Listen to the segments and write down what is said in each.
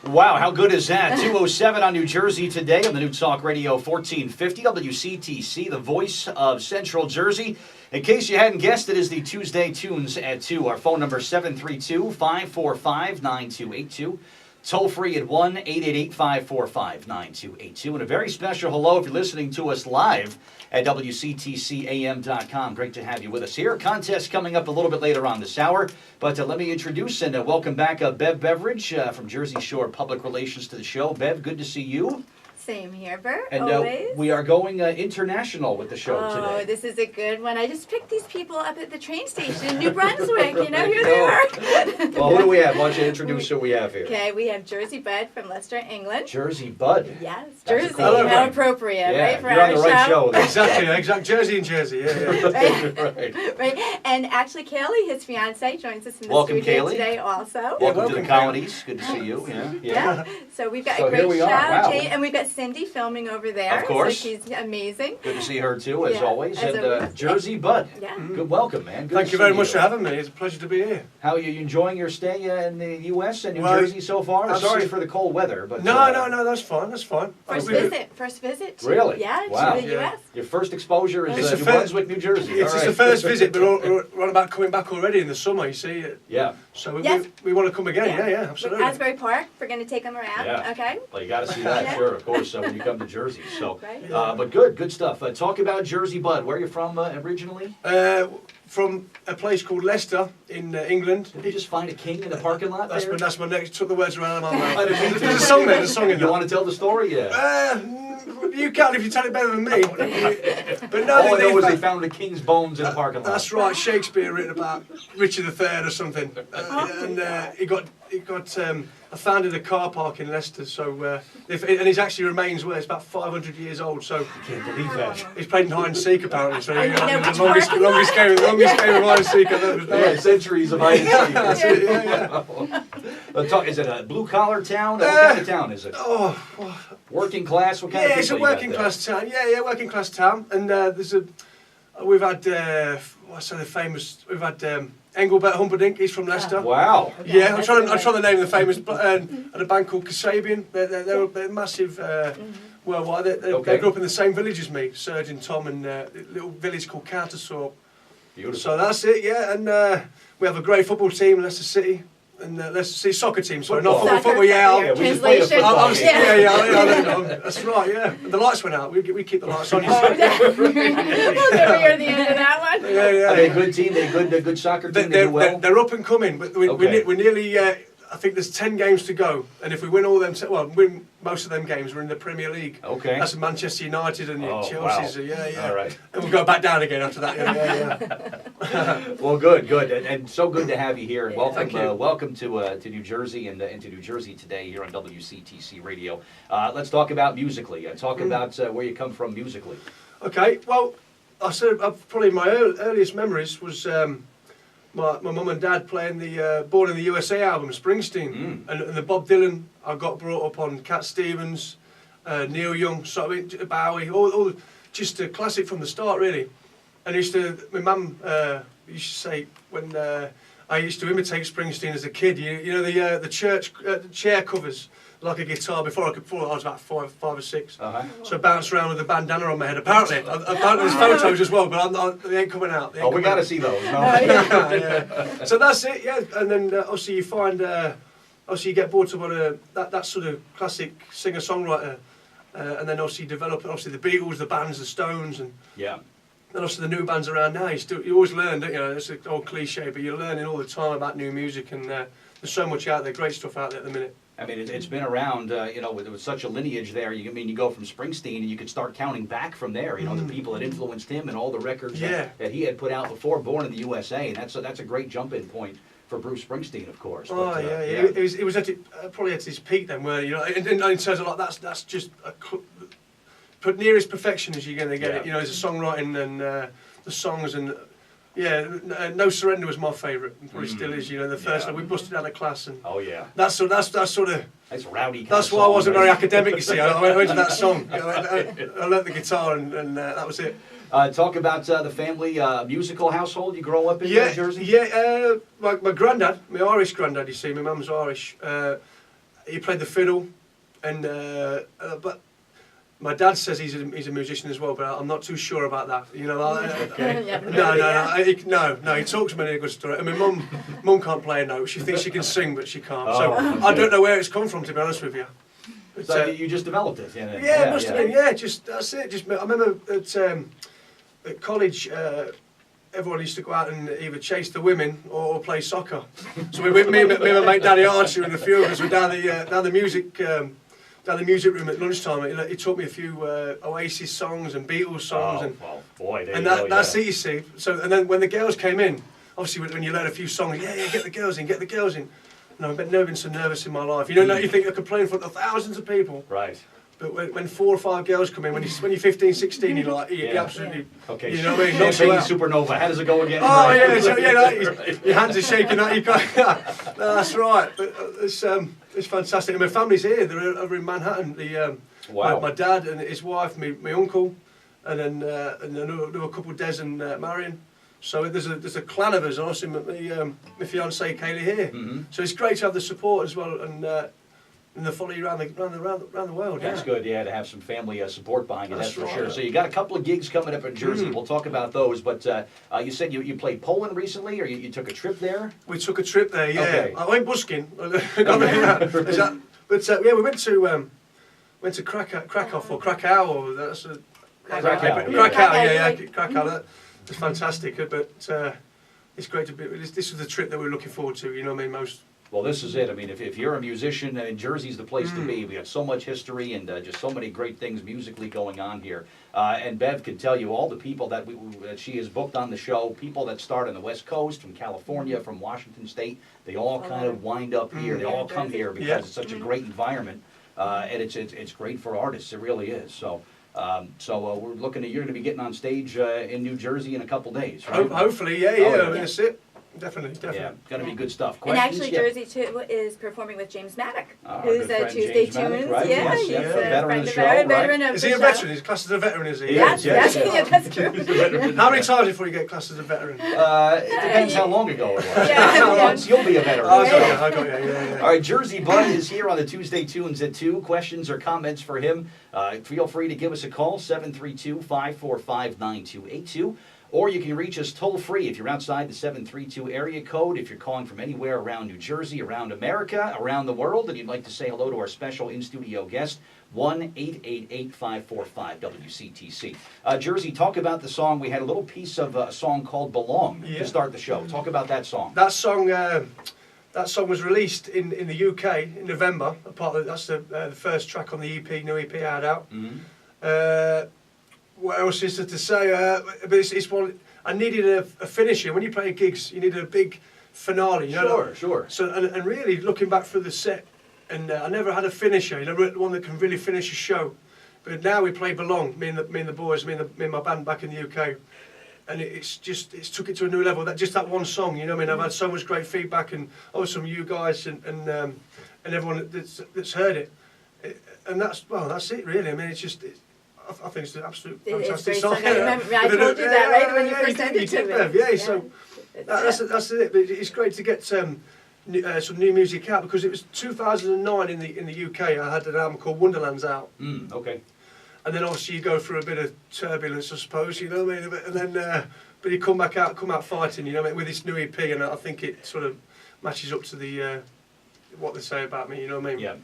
Wow, how good is that? 2:07 on New Jersey today on the New Talk Radio 1450 WCTC, the voice of Central Jersey. In case you hadn't guessed, it is the Tuesday Tunes at 2. Our phone number 732-545-9282. Toll free at 1-888-545-9282. And a very special hello if you're listening to us live at WCTCAM.com. Great to have you with us here. Contest coming up a little bit later on this hour. But let me introduce and welcome back Bev Beveridge from Jersey Shore Public Relations to the show. Bev, good to see you. Same here, Bert. And always. We are going international with the show today. Oh, this is a good one. I just picked these people up at the train station in New Brunswick. You know, here they are. Well, who do we have? Why don't you introduce who we have here? Okay, we have Jersey Bud from Leicester, England. Jersey Bud. Yes, That's Jersey. cool. How appropriate, Yeah, right? For you're on our the right show. Exactly. Jersey and Jersey, yeah. Right. Right. And actually, Kaylee, his fiance, joins us in the Welcome, studio Kaylee. today also. Welcome to the colonies. Good to see you. Yeah. So we've got So a here great we show. are. Wow. And we've got Cindy filming over there. Of course. So she's amazing. Good to see her too, as Yeah, always. as And always. Jersey Bud. Yeah. Good welcome, man. Good Thank to you very see much for having me. It's a pleasure to be here. How are you enjoying your stay in the U.S. and New Well, Jersey so far? absolutely. Sorry for the cold weather, but No, that's fine. That's fine. First visit. To, Really? Yeah, Wow. to the U.S. Your first exposure is It's New the fir- Brunswick, New Jersey. It's All just right. the first visit, but we're on about coming back already in the summer, you see. Yeah. So Yes. we want to come again, Yeah. yeah, absolutely. Asbury Park, we're going to take them around, Yeah. okay? Well, you got to see that, Yeah. sure, of course, when you come to Jersey. So, Right. but good stuff. Talk about Jersey Bud. Where are you from originally? From a place called Leicester in England. Did you just find a king in the parking lot That's there? my next. Took the words around my I mouth. didn't mean to. There's a song there. There's a song in You there. want to tell the story? Yeah. You can if you tell it better than me. But no, All I know is they they found a king's bones in a parking lot. That's right. Shakespeare written about Richard III or something, and he founded a car park in Leicester. So and his actually remains where it's about 500 years old. So I can't believe that. he's played in hide and seek apparently. So I know which the longest game of hide and seek I've ever Yeah, centuries of hide and seek. That's it, yeah. Is it a blue collar town? What kind of town is it? Oh, Working class? What kind of yeah, people it's a you got working there? class town. Yeah, working class town. And we've had we've had Engelbert Humperdinck. He's from Leicester. Wow. Yeah, I'm trying to name the famous and a band called Kasabian. They're massive worldwide. They grew up in the same village as me, Serge and Tom, and a little village called Cartersore. Beautiful. So that's it, yeah. And we have a great football team, Leicester City. And Leicester City soccer team, sorry, not Football. football, yeah. Yeah, we just played a Translation. football game. That's right, yeah. And the lights went out. We keep the lights on. You Oh, see. we'll never hear the end of that one. Yeah. Are they a good team? They good soccer team? They do well? They're up and coming, but we're nearly. I think there's 10 games to go, and if we win all them, win most of them games, we're in the Premier League. Okay. That's Manchester United and Chelsea's. Wow. Yeah. All right. And we'll go back down again after that. Yeah. Well, good, and so good to have you here. And welcome, Thank you. welcome to New Jersey and to New Jersey today here on WCTC Radio. Let's talk about musically. Talk about where you come from musically. Okay. Well, I said probably my earliest memories was. My mum and dad playing the Born in the USA album, Springsteen, and the Bob Dylan. I got brought up on Cat Stevens, Neil Young, Bowie, all just a classic from the start, really. And my mum used to say when I used to imitate Springsteen as a kid. You know the church chair covers. Like a guitar before I was about five or six. Uh-huh. So I bounced around with a bandana on my head. Apparently there's photos as well, but they ain't coming out. We got to see those. No? Yeah. So that's it, yeah. And then obviously you find, you get brought up on that sort of classic singer-songwriter, and then obviously you develop the Beatles, the bands, the Stones, and Yeah. then obviously the new bands around now. You always learn, don't you? It's an old cliche, but you're learning all the time about new music, and there's so much out there, great stuff out there at the minute. I mean, it's been around, with such a lineage there. You go from Springsteen, and you could start counting back from there. The people that influenced him and all the records that he had put out before Born in the USA, and that's a great jump-in point for Bruce Springsteen, of course. Oh, But, yeah. It was probably at his peak then, where in terms of like that's just nearest perfection as you're going to get it. As a songwriting and the songs and. Yeah, No Surrender was my favourite, and probably still is. The first we busted out of class, and that's sort of. That's rowdy. That's why I wasn't very academic. You see, I went to that song. I learnt the guitar, and that was it. Talk about the family musical household you grow up in New Jersey. Yeah. My granddad, my Irish granddad. You see, my mum's Irish. he played the fiddle, and but my dad says he's a musician as well, but I'm not too sure about that. You know, no, he talks many a good story. I mean, mum can't play a note. She thinks she can sing, but she can't. So I don't know where it's come from, to be honest with you. But, so you just developed it. Yeah, it must have been. Yeah, just that's it. Just I remember at college. Everyone used to go out and either chase the women or play soccer. So me and my mate Danny Archer and a few of us were down the music room at lunchtime. He taught me a few Oasis songs and Beatles songs, that's it, you see. So and then when the girls came in, obviously when you learn a few songs, get the girls in. No, I've never been so nervous in my life. You think I could play in front of thousands of people. Right. But when 4 or 5 girls come in, when you're 15, 16, you're like, you absolutely, okay. You know what I mean? Champagne supernova. How does it go again? Oh your hands are shaking. You can't. No, that's right. But it's fantastic. And my family's here. They're over in Manhattan. Wow. My dad and his wife, my uncle, and then there were a couple, Des and Marion. So there's a clan of us, and also my fiancée Kaylee here. Mm-hmm. So it's great to have the support as well, and the follow you around the world. That's good, to have some family support behind you, that's for sure. So you got a couple of gigs coming up in Jersey. We'll talk about those, but you said you played Poland recently, or you took a trip there? We took a trip there, yeah. Okay. I went busking. But we went to Krakow, or Krakow, or that's Krakow, Krakow. That's fantastic, but it's great to be. This was the trip that we were looking forward to. You know what I mean? Well, this is it. I mean, if you're a musician, Jersey's the place to be. We got so much history and just so many great things musically going on here. And Bev can tell you all the people that she has booked on the show, people that start on the West Coast, from California, from Washington State, they all kind of wind up here. They all come here because it's such a great environment, and it's great for artists. It really is. So we're looking at, you're going to be getting on stage in New Jersey in a couple days, right? Hopefully, yeah. I mean, that's it. Definitely. Yeah, going to be good stuff. Questions? And actually, Jersey too is performing with James Maddock, who's a Tuesday Tunes. Right? Yeah, he's a veteran of the show. Veteran of is he a veteran? He's classed as a veteran, is he? Yes, that's true. How many times before you get classed as a veteran? It depends how long ago it was. Once you'll be a veteran. I got you. Yeah. All right, Jersey Bud is here on the Tuesday Tunes at 2. Questions or comments for him? Feel free to give us a call, 732-545-9282. Or you can reach us toll-free if you're outside the 732 area code, if you're calling from anywhere around New Jersey, around America, around the world, and you'd like to say hello to our special in-studio guest, 1-888-545-WCTC. Jersey, talk about the song. We had a little piece of a song called Belong to start the show. Talk about that song. That song was released in the UK in November. That's the first track on the new EP I had out. Mm-hmm. What else is there to say? But it's one. I needed a finisher. When you play gigs, you need a big finale. You know? Sure. So and really looking back through the set, and I never had a finisher. One that can really finish a show. But now we play Belong. Me and the boys, me and my band back in the UK, and it's took it to a new level. That one song. You know what I mean? I've had so much great feedback, and also from you guys and everyone that's heard it. And that's it really. I mean, I think it's an absolute fantastic song. I told you that, right, when you presented to me. Yeah, so that's it. But it's great to get some new music out, because it was 2009 in the UK. I had an album called Wonderland's out. Okay. And then obviously you go through a bit of turbulence, I suppose. You know what I mean? And then, but you come out fighting. You know what I mean? With this new EP, and I think it sort of matches up to the what they say about me. You know what I mean? Yeah.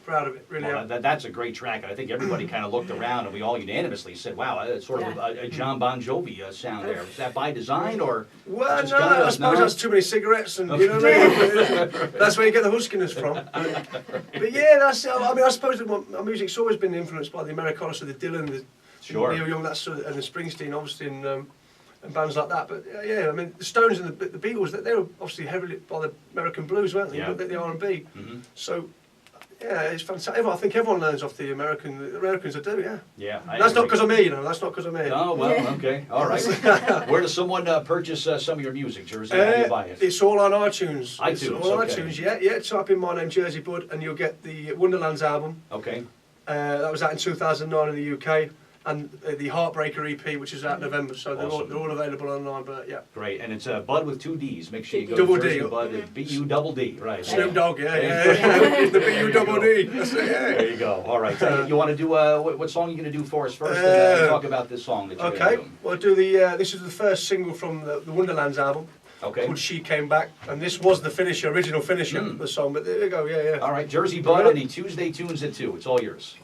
Proud of it, really. Well, that's a great track, and I think everybody kind of looked around, and we all unanimously said, "Wow, it's sort of a John Bon Jovi sound there." Was that by design, or? Well, no, I suppose that's too many cigarettes, and you know what I mean. That's where you get the huskiness from. But yeah, that's. I mean, I suppose that my music's always been influenced by the Americana, so the Dylan, the Neil Young, and the Springsteen, obviously, and bands like that. But yeah, I mean, the Stones and the Beatles, they were obviously heavily by the American blues, weren't they? The R&B. Mm-hmm. So. Yeah, it's fantastic. I think everyone learns off the Americans. I do, yeah. Yeah. That's not because I'm here, That's not because I'm here. Oh, well, okay. All right. Where does someone purchase some of your music, Jersey? How do you buy it? It's all on iTunes. iTunes, It's all on iTunes, yeah. Type in my name, Jersey Bud, and you'll get the Wonderlands album. Okay. That was out in 2009 in the UK. and the Heartbreaker EP, which is out in November. So Awesome. they're all available online. But yeah, Great, and it's Bud with 2 D's. Make sure you go Double to D. Jersey Bud, B-U-double-D, right. Snoop Dogg, yeah. There The BU double D. That's it, yeah. There you go. All right. You want to do, what song are you going to do for us first? And talk about this song that you're Okay, going to do. well, I'll do the. This is the first single from the Wonderlands album. Okay. Called She Came Back, and this was the finisher, original finisher of the song. But there you go, yeah. All right, Jersey Bud on the Tuesday Tunes at 2. It's all yours.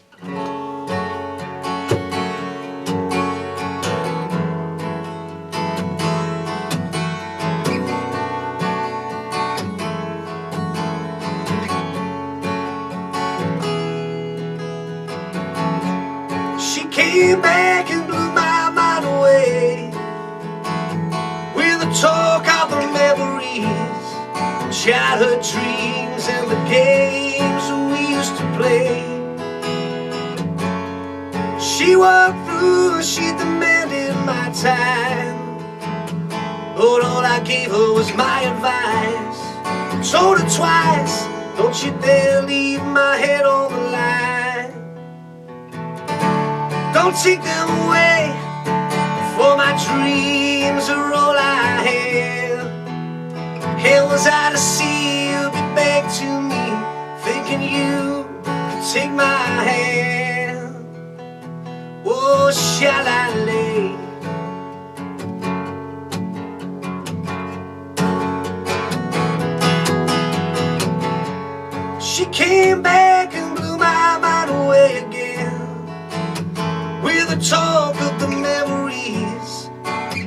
She came back and blew my mind away with the talk of the memories, childhood dreams, and the games we used to play. She walked through, she demanded my time, but all I gave her was my advice. Told her twice, don't you dare leave my head on the line. Don't take them away, for my dreams are all I have. Hell, was I to see you be back to me, thinking you could take my hand. Oh, shall I lay? She came back and blew my mind away again with the talk of the memories,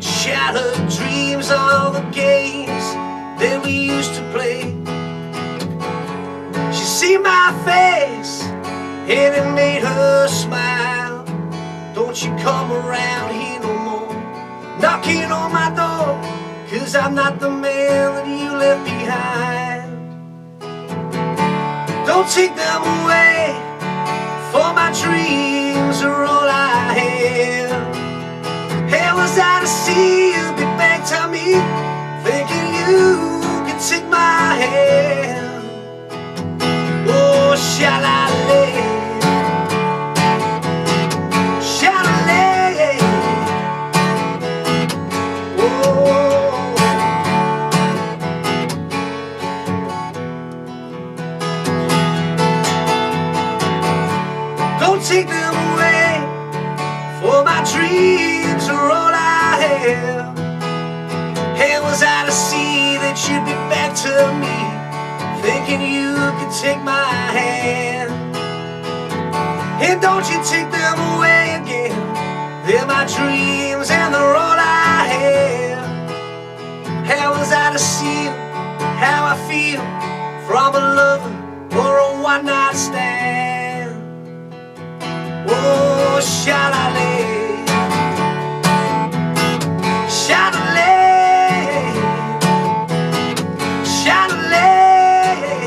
childhood dreams, all the games that we used to play. She see my face and it made her smile. Don't you come around here no more, knocking on my door, 'cause I'm not the man that you left behind. Don't take them away, for my dreams are all I have. How was I to see you be back to me, thinking you could take my hand? Oh, shall I lay? Shall I lay? Oh. Don't take them away, for my dreams are all I have. How was I to see that you'd be back to me, thinking you could take my hand? And don't you take them away again, they're my dreams and they're all I have. How was I to see how I feel from a lover or a one-night stand? Oh, shall I lay? Shall I lay? Shall I lay?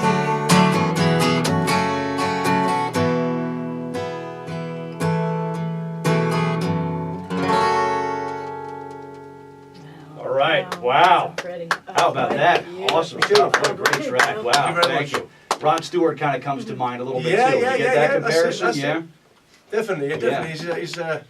All right. Wow. Pretty. How about that? Awesome stuff. What a great track. Wow. Thank you very Thank you. Rod Stewart kind of comes to mind a little bit Yeah, too. yeah, You get yeah, that yeah. comparison? That's it. Yeah. Definitely, yeah, definitely. He's an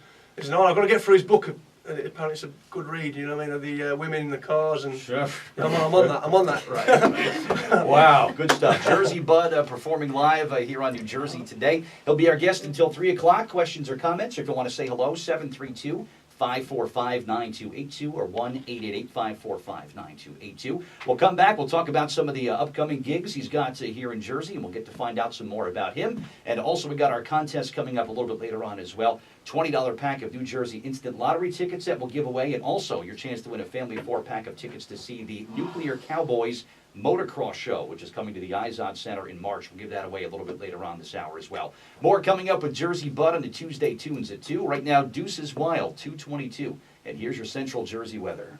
honor. I've got to get through his book. Apparently, it's a good read. You know what I mean? Of the women in the cars, and Sure. I'm on that. I'm on that. Right. Wow, good stuff. Jersey Bud performing live here on New Jersey today. He'll be our guest until 3 o'clock. Questions or comments, or if you want to say hello, 732-545-9282 or 1-888-545-9282. We'll come back. We'll talk about some of the upcoming gigs he's got here in Jersey, and we'll get to find out some more about him. And also, we got our contest coming up a little bit later on as well. $20 pack of New Jersey Instant Lottery tickets that we'll give away, and also your chance to win a family of 4 pack of tickets to see the Nuclear Cowboys Motocross Show, which is coming to the Izod Center in March. We'll give that away a little bit later on this hour as well. More coming up with Jersey Bud on the Tuesday Tunes at 2. Right now, Deuces Wild, 2:22. And here's your Central Jersey weather.